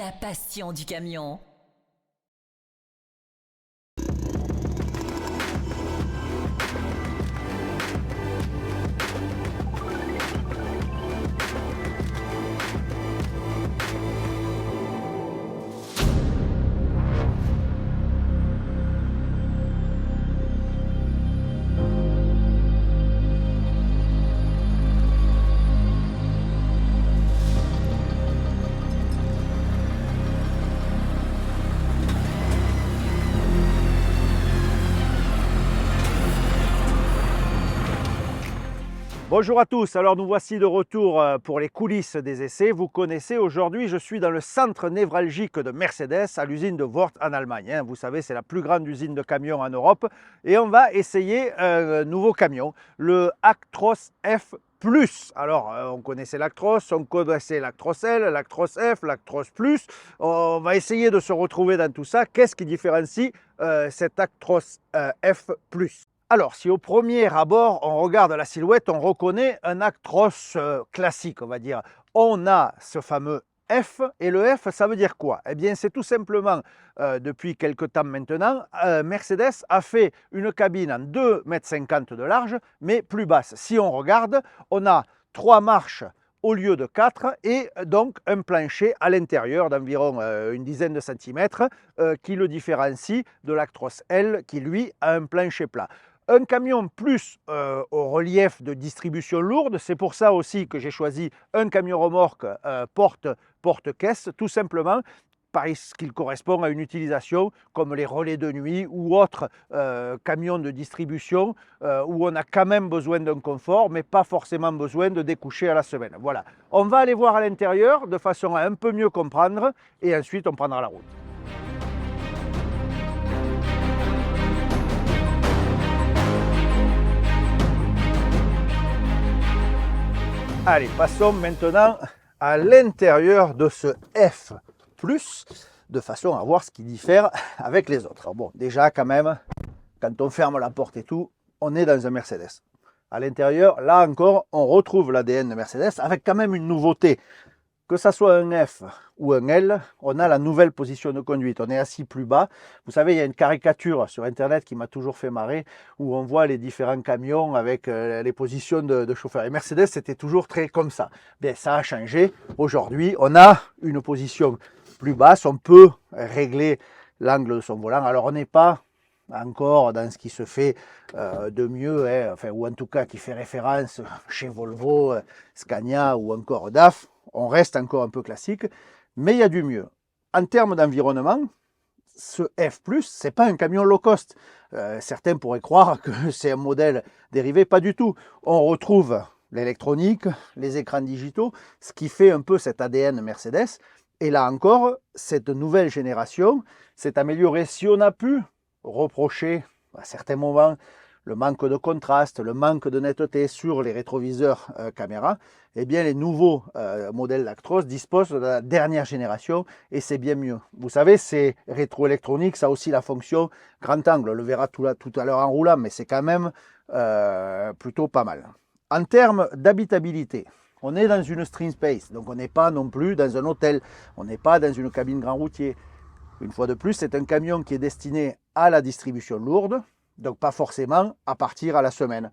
la passion du camion. Bonjour à tous, alors nous voici de retour pour les coulisses des essais. Vous connaissez, aujourd'hui je suis dans le centre névralgique de Mercedes à l'usine de Worth en Allemagne. Vous savez, c'est la plus grande usine de camions en Europe et on va essayer un nouveau camion, le Actros F+. Alors, on connaissait l'Actros, on connaissait l'Actros L, l'Actros F, l'Actros Plus. On va essayer de se retrouver dans tout ça. Qu'est-ce qui différencie cet Actros F+? Alors, si au premier abord, on regarde la silhouette, on reconnaît un Actros classique, on va dire. On a ce fameux F, et le F, ça veut dire quoi? Eh bien, c'est tout simplement, depuis quelque temps maintenant, Mercedes a fait une cabine en 2,50 m de large, mais plus basse. Si on regarde, on a 3 marches au lieu de 4 et donc un plancher à l'intérieur d'environ une dizaine de centimètres qui le différencie de l'Actros L qui, lui, a un plancher plat. Un camion plus au relief de distribution lourde, c'est pour ça aussi que j'ai choisi un camion remorque porte-caisse, tout simplement parce qu'il correspond à une utilisation comme les relais de nuit ou autres camions de distribution où on a quand même besoin d'un confort, mais pas forcément besoin de découcher à la semaine. Voilà, on va aller voir à l'intérieur de façon à un peu mieux comprendre et ensuite on prendra la route. Allez, passons maintenant à l'intérieur de ce F+, de façon à voir ce qui diffère avec les autres. Alors bon, déjà quand même, quand on ferme la porte et tout, on est dans un Mercedes. À l'intérieur, là encore, on retrouve l'ADN de Mercedes avec quand même une nouveauté. Que ça soit un F ou un L, on a la nouvelle position de conduite. On est assis plus bas. Vous savez, il y a une caricature sur Internet qui m'a toujours fait marrer où on voit les différents camions avec les positions de chauffeur. Et Mercedes, c'était toujours très comme ça. Bien, ça a changé. Aujourd'hui, on a une position plus basse. On peut régler l'angle de son volant. Alors, on n'est pas encore dans ce qui se fait de mieux, hein, enfin, ou en tout cas qui fait référence chez Volvo, Scania ou encore DAF. On reste encore un peu classique, mais il y a du mieux. En termes d'environnement, ce F+, ce n'est pas un camion low cost. Certains pourraient croire que c'est un modèle dérivé, pas du tout. On retrouve l'électronique, les écrans digitaux, ce qui fait un peu cet ADN Mercedes. Et là encore, cette nouvelle génération s'est améliorée. Si on a pu reprocher à certains moments le manque de contraste, le manque de netteté sur les rétroviseurs caméra, eh bien les nouveaux modèles Actros disposent de la dernière génération et c'est bien mieux. Vous savez, c'est rétroélectronique, ça a aussi la fonction grand angle, on le verra tout à l'heure en roulant, mais c'est quand même plutôt pas mal. En termes d'habitabilité, on est dans une stream space, donc on n'est pas non plus dans un hôtel, on n'est pas dans une cabine grand routier. Une fois de plus, c'est un camion qui est destiné à la distribution lourde, donc pas forcément à partir à la semaine.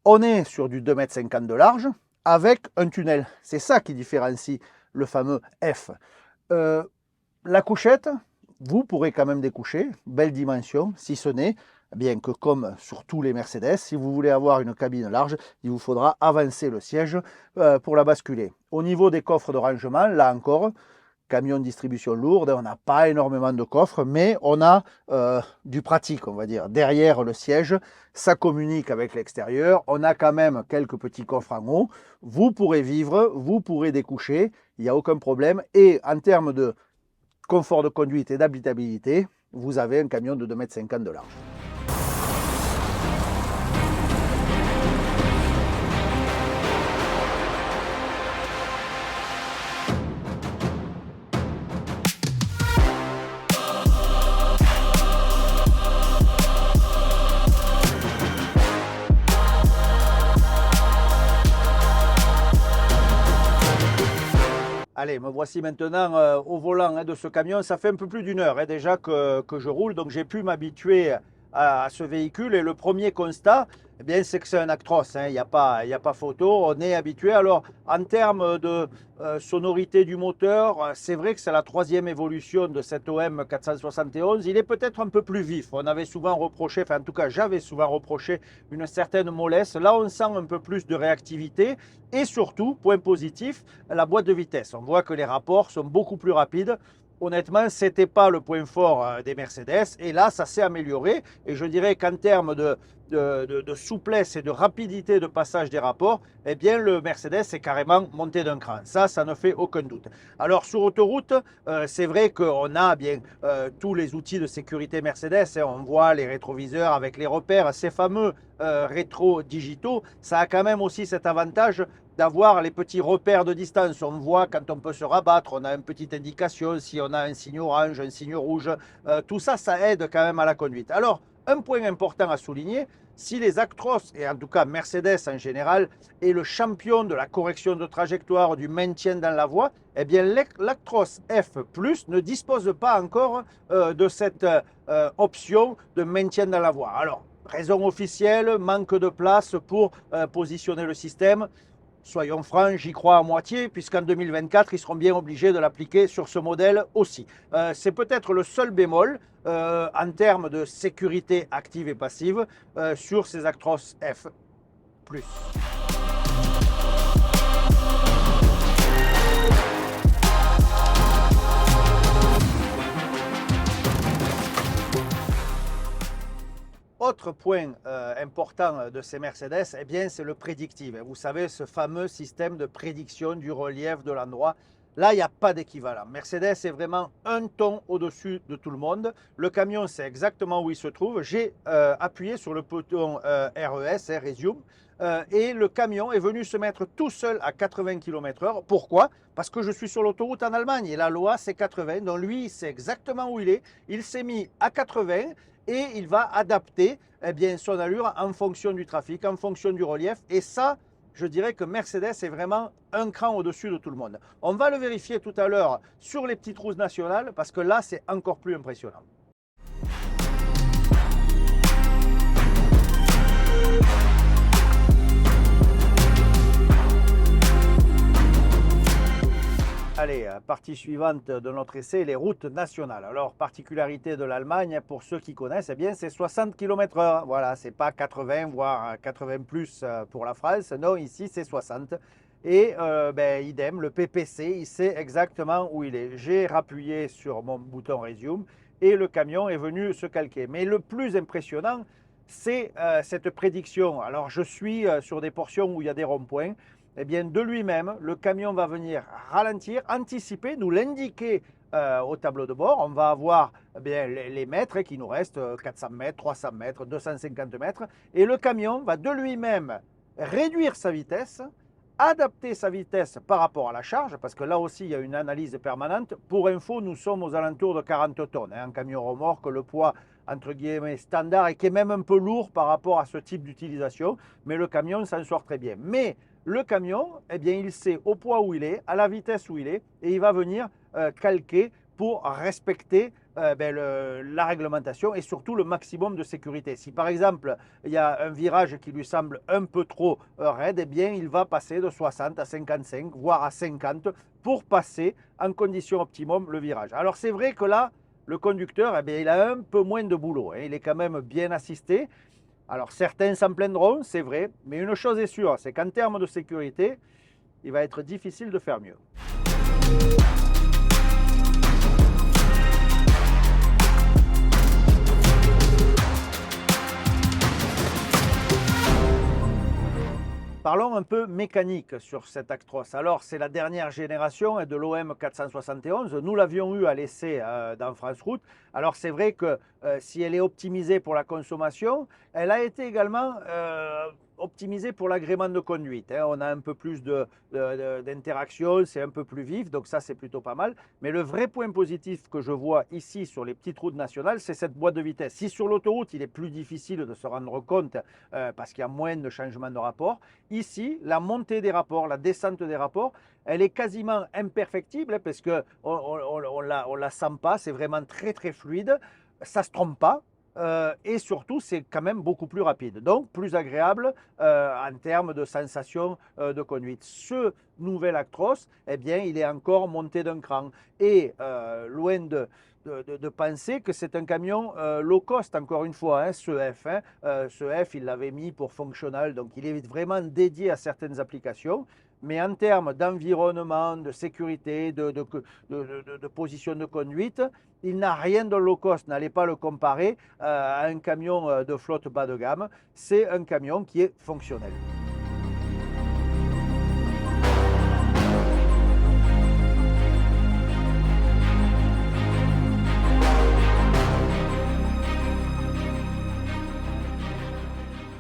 On est sur du 2,50 m de large avec un tunnel. C'est ça qui différencie le fameux F. La couchette, vous pourrez quand même découcher, belle dimension, si ce n'est, bien que comme sur tous les Mercedes, si vous voulez avoir une cabine large, il vous faudra avancer le siège pour la basculer. Au niveau des coffres de rangement, là encore, camion de distribution lourde, on n'a pas énormément de coffres, mais on a du pratique, on va dire. Derrière le siège, ça communique avec l'extérieur, on a quand même quelques petits coffres en haut. Vous pourrez vivre, vous pourrez découcher, il n'y a aucun problème. Et en termes de confort de conduite et d'habitabilité, vous avez un camion de 2,50 m de large. Allez, me voici maintenant au volant de ce camion. Ça fait un peu plus d'une heure déjà que je roule, donc j'ai pu m'habituer à ce véhicule. Et le premier constat, eh bien, c'est que c'est un Actros. Il n'y a pas photo. On est habitué. Alors, en termes de sonorité du moteur, c'est vrai que c'est la troisième évolution de cet OM 471. Il est peut-être un peu plus vif. On avait souvent reproché, enfin en tout cas j'avais souvent reproché une certaine mollesse. Là, on sent un peu plus de réactivité. Et surtout, point positif, la boîte de vitesse. On voit que les rapports sont beaucoup plus rapides. Honnêtement, ce n'était pas le point fort des Mercedes. Et là, ça s'est amélioré. Et je dirais qu'en termes de souplesse et de rapidité de passage des rapports, eh bien, le Mercedes est carrément monté d'un cran. Ça ne fait aucun doute. Alors, sur autoroute, c'est vrai qu'on a bien tous les outils de sécurité Mercedes. On voit les rétroviseurs avec les repères, ces fameux rétro digitaux. Ça a quand même aussi cet avantage d'avoir les petits repères de distance. On voit quand on peut se rabattre, on a une petite indication, si on a un signe orange, un signe rouge. Tout ça, ça aide quand même à la conduite. Alors, un point important à souligner, si les Actros, et en tout cas Mercedes en général, est le champion de la correction de trajectoire, du maintien dans la voie, eh bien l'Actros F+, ne dispose pas encore de cette option de maintien dans la voie. Alors, raison officielle, manque de place pour positionner le système. Soyons francs, j'y crois à moitié, puisqu'en 2024, ils seront bien obligés de l'appliquer sur ce modèle aussi. C'est peut-être le seul bémol en termes de sécurité active et passive sur ces Actros F+. Autre point important de ces Mercedes, eh bien, c'est le prédictif. Vous savez, ce fameux système de prédiction du relief de l'endroit. Là, il n'y a pas d'équivalent. Mercedes est vraiment un ton au-dessus de tout le monde. Le camion sait exactement où il se trouve. J'ai appuyé sur le bouton RES, Resume, et le camion est venu se mettre tout seul à 80 km/h. Pourquoi? Parce que je suis sur l'autoroute en Allemagne et la loi c'est 80. Donc lui, il sait exactement où il est. Il s'est mis à 80 et il va adapter eh bien, son allure en fonction du trafic, en fonction du relief. Et ça, je dirais que Mercedes est vraiment un cran au-dessus de tout le monde. On va le vérifier tout à l'heure sur les petites routes nationales parce que là, c'est encore plus impressionnant. Allez, partie suivante de notre essai, les routes nationales. Alors, particularité de l'Allemagne, pour ceux qui connaissent, eh bien, c'est 60 km/h. Voilà, c'est pas 80, voire 80 plus pour la France. Non, ici, c'est 60. Et idem, le PPC, il sait exactement où il est. J'ai rappuyé sur mon bouton Resume et le camion est venu se calquer. Mais le plus impressionnant, c'est cette prédiction. Alors, je suis sur des portions où il y a des ronds-points. Eh bien, de lui-même, le camion va venir ralentir, anticiper, nous l'indiquer au tableau de bord. On va avoir eh bien, les mètres qui nous restent, 400 mètres, 300 mètres, 250 mètres. Et le camion va de lui-même réduire sa vitesse, adapter sa vitesse par rapport à la charge, parce que là aussi, il y a une analyse permanente. Pour info, nous sommes aux alentours de 40 tonnes. Un camion remorque, le poids entre guillemets standard et qui est même un peu lourd par rapport à ce type d'utilisation. Mais le camion s'en sort très bien. Mais le camion, eh bien, il sait au poids où il est, à la vitesse où il est, et il va venir calquer pour respecter la réglementation et surtout le maximum de sécurité. Si par exemple, il y a un virage qui lui semble un peu trop raide, eh bien, il va passer de 60 à 55, voire à 50 pour passer en condition optimum le virage. Alors c'est vrai que là, le conducteur, eh bien, il a un peu moins de boulot. Il est quand même bien assisté. Alors certains s'en plaindront, c'est vrai, mais une chose est sûre, c'est qu'en termes de sécurité, il va être difficile de faire mieux. Parlons un peu mécanique sur cet Actros. Alors, c'est la dernière génération de l'OM 471. Nous l'avions eu à l'essai dans France Route. Alors c'est vrai que si elle est optimisée pour la consommation, elle a été également optimisée pour l'agrément de conduite, hein. On a un peu plus d'interaction, c'est un peu plus vif, donc ça c'est plutôt pas mal. Mais le vrai point positif que je vois ici sur les petites routes nationales, c'est cette boîte de vitesse. Si sur l'autoroute, il est plus difficile de se rendre compte parce qu'il y a moins de changements de rapport, ici, la montée des rapports, la descente des rapports, elle est quasiment imperfectible hein, parce qu'on on la sent pas, c'est vraiment très très fluide, ça ne se trompe pas. Et surtout, c'est quand même beaucoup plus rapide, donc plus agréable en termes de sensation de conduite. Ce nouvel Actros, eh bien, il est encore monté d'un cran. Et loin de penser que c'est un camion low cost, encore une fois, hein, ce F. Hein. Ce F, il l'avait mis pour fonctionnel, donc il est vraiment dédié à certaines applications. Mais en termes d'environnement, de sécurité, de position de conduite, il n'a rien de low cost. N'allez pas le comparer à un camion de flotte bas de gamme. C'est un camion qui est fonctionnel.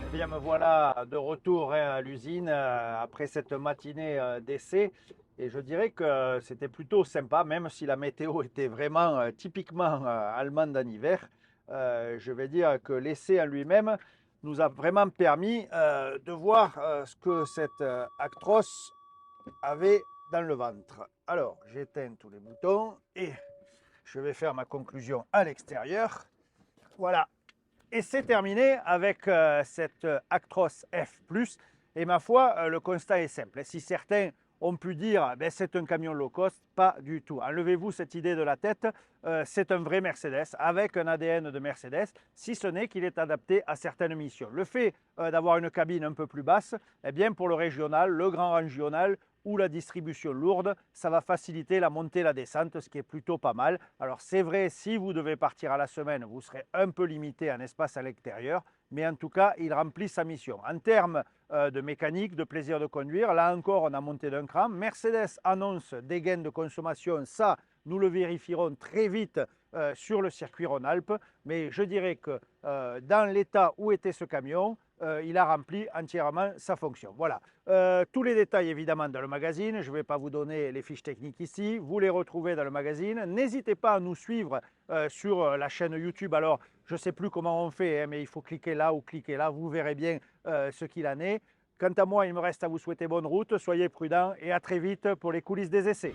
Eh bien, me voilà de retour hein, à l'usine après cette matinée d'essai. Et je dirais que c'était plutôt sympa, même si la météo était vraiment typiquement allemande en hiver. Je vais dire que l'essai en lui-même nous a vraiment permis de voir ce que cette Actros avait dans le ventre. Alors, j'éteins tous les boutons et je vais faire ma conclusion à l'extérieur. Voilà, et c'est terminé avec cette Actros F+. Et ma foi, le constat est simple. Si certains ont pu dire ben, c'est un camion low cost, pas du tout. Enlevez-vous cette idée de la tête. C'est un vrai Mercedes avec un ADN de Mercedes, si ce n'est qu'il est adapté à certaines missions. Le fait d'avoir une cabine un peu plus basse, eh bien pour le régional, le grand régional, ou la distribution lourde, ça va faciliter la montée et la descente, ce qui est plutôt pas mal. Alors c'est vrai, si vous devez partir à la semaine, vous serez un peu limité en espace à l'extérieur, mais en tout cas, il remplit sa mission. En termes de mécanique, de plaisir de conduire, là encore, on a monté d'un cran. Mercedes annonce des gains de consommation, ça, nous le vérifierons très vite sur le circuit Rhône-Alpes, mais je dirais que dans l'état où était ce camion, il a rempli entièrement sa fonction. Voilà, tous les détails évidemment dans le magazine, je ne vais pas vous donner les fiches techniques ici, vous les retrouvez dans le magazine. N'hésitez pas à nous suivre sur la chaîne YouTube. Alors, je ne sais plus comment on fait, hein, mais il faut cliquer là ou cliquer là, vous verrez bien ce qu'il en est. Quant à moi, il me reste à vous souhaiter bonne route, soyez prudents et à très vite pour les coulisses des essais.